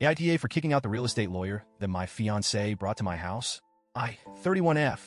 AITA for kicking out the real estate lawyer that my fiance brought to my house. I, 31F,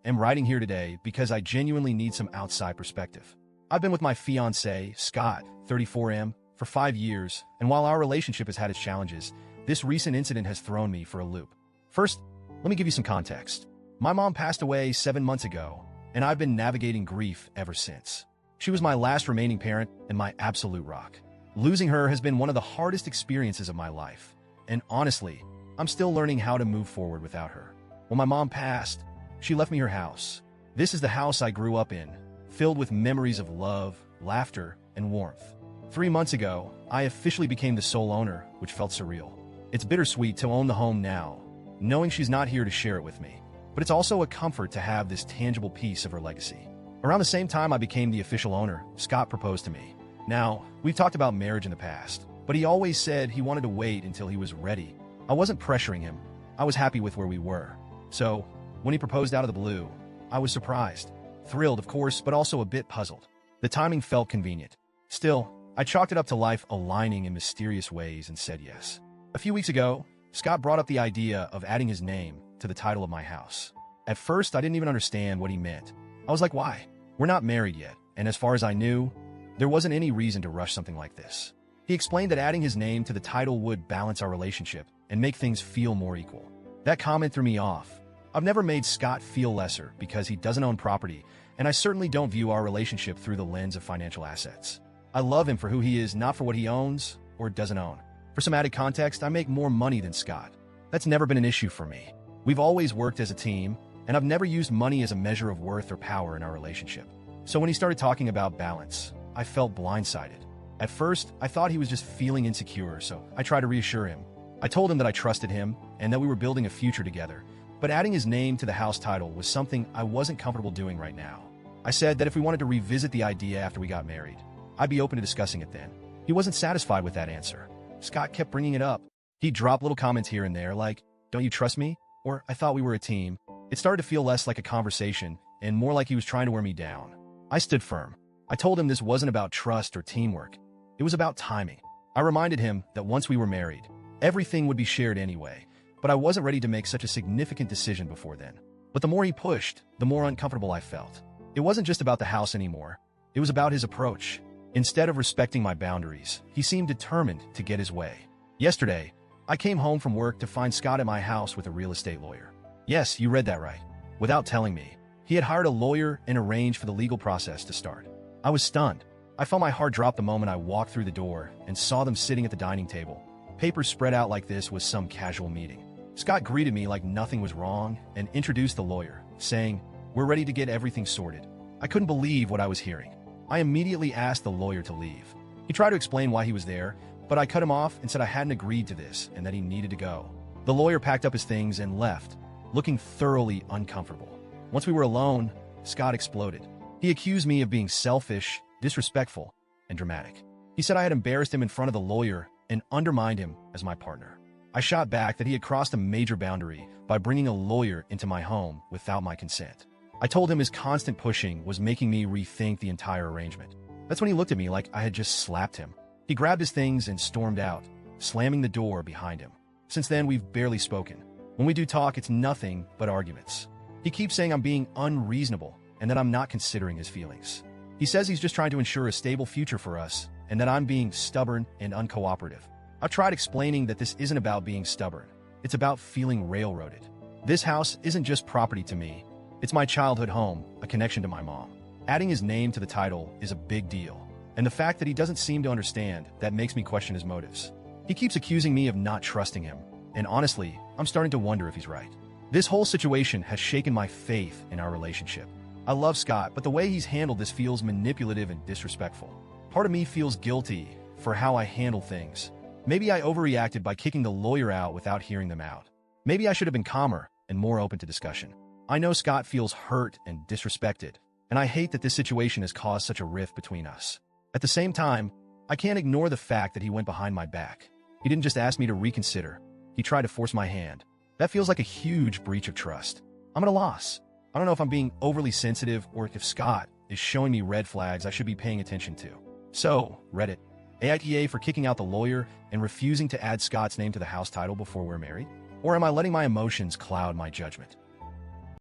am writing here today because I genuinely need some outside perspective. I've been with my fiance, Scott, 34M, for 5 years, and while our relationship has had its challenges, this recent incident has thrown me for a loop. First, let me give you some context. My mom passed away 7 months ago, and I've been navigating grief ever since. She was my last remaining parent and my absolute rock. Losing her has been one of the hardest experiences of my life, and honestly, I'm still learning how to move forward without her. When my mom passed, she left me her house. This is the house I grew up in, filled with memories of love, laughter, and warmth. 3 months ago, I officially became the sole owner, which felt surreal. It's bittersweet to own the home now, knowing she's not here to share it with me. But it's also a comfort to have this tangible piece of her legacy. Around the same time I became the official owner, Scott proposed to me. Now, we've talked about marriage in the past, but he always said he wanted to wait until he was ready. I wasn't pressuring him. I was happy with where we were. So, when he proposed out of the blue, I was surprised. Thrilled, of course, but also a bit puzzled. The timing felt convenient. Still, I chalked it up to life aligning in mysterious ways and said yes. A few weeks ago, Scott brought up the idea of adding his name to the title of my house. At first, I didn't even understand what he meant. I was like, why? We're not married yet, and as far as I knew, there wasn't any reason to rush something like this. He explained that adding his name to the title would balance our relationship and make things feel more equal. That comment threw me off. I've never made Scott feel lesser because he doesn't own property, and I certainly don't view our relationship through the lens of financial assets. I love him for who he is, not for what he owns or doesn't own. For some added context, I make more money than Scott. That's never been an issue for me. We've always worked as a team, and I've never used money as a measure of worth or power in our relationship. So when he started talking about balance, I felt blindsided. At first, I thought he was just feeling insecure, so I tried to reassure him. I told him that I trusted him and that we were building a future together, but adding his name to the house title was something I wasn't comfortable doing right now. I said that if we wanted to revisit the idea after we got married, I'd be open to discussing it then. He wasn't satisfied with that answer. Scott kept bringing it up. He'd drop little comments here and there like, "Don't you trust me?" Or, "I thought we were a team." It started to feel less like a conversation and more like he was trying to wear me down. I stood firm. I told him this wasn't about trust or teamwork. It was about timing. I reminded him that once we were married, everything would be shared anyway, but I wasn't ready to make such a significant decision before then. But the more he pushed, the more uncomfortable I felt. It wasn't just about the house anymore. It was about his approach. Instead of respecting my boundaries, he seemed determined to get his way. Yesterday, I came home from work to find Scott at my house with a real estate lawyer. Yes, you read that right. Without telling me, he had hired a lawyer and arranged for the legal process to start. I was stunned. I felt my heart drop the moment I walked through the door and saw them sitting at the dining table. Papers spread out like this was some casual meeting. Scott greeted me like nothing was wrong and introduced the lawyer, saying, "We're ready to get everything sorted." I couldn't believe what I was hearing. I immediately asked the lawyer to leave. He tried to explain why he was there, but I cut him off and said I hadn't agreed to this and that he needed to go. The lawyer packed up his things and left, looking thoroughly uncomfortable. Once we were alone, Scott exploded. He accused me of being selfish, disrespectful, and dramatic. He said I had embarrassed him in front of the lawyer and undermined him as my partner. I shot back that he had crossed a major boundary by bringing a lawyer into my home without my consent. I told him his constant pushing was making me rethink the entire arrangement. That's when he looked at me like I had just slapped him. He grabbed his things and stormed out, slamming the door behind him. Since then, we've barely spoken. When we do talk, it's nothing but arguments. He keeps saying I'm being unreasonable and that I'm not considering his feelings. He says he's just trying to ensure a stable future for us and that I'm being stubborn and uncooperative. I've tried explaining that this isn't about being stubborn. It's about feeling railroaded. This house isn't just property to me. It's my childhood home, a connection to my mom. Adding his name to the title is a big deal, and the fact that he doesn't seem to understand that makes me question his motives. He keeps accusing me of not trusting him, and honestly, I'm starting to wonder if he's right. This whole situation has shaken my faith in our relationship. I love Scott, but the way he's handled this feels manipulative and disrespectful. Part of me feels guilty for how I handle things. Maybe I overreacted by kicking the lawyer out without hearing them out. Maybe I should have been calmer and more open to discussion. I know Scott feels hurt and disrespected, and I hate that this situation has caused such a rift between us. At the same time, I can't ignore the fact that he went behind my back. He didn't just ask me to reconsider. He tried to force my hand. That feels like a huge breach of trust. I'm at a loss. I don't know if I'm being overly sensitive or if Scott is showing me red flags I should be paying attention to. So, Reddit, AITA for kicking out the lawyer and refusing to add Scott's name to the house title before we're married? Or am I letting my emotions cloud my judgment?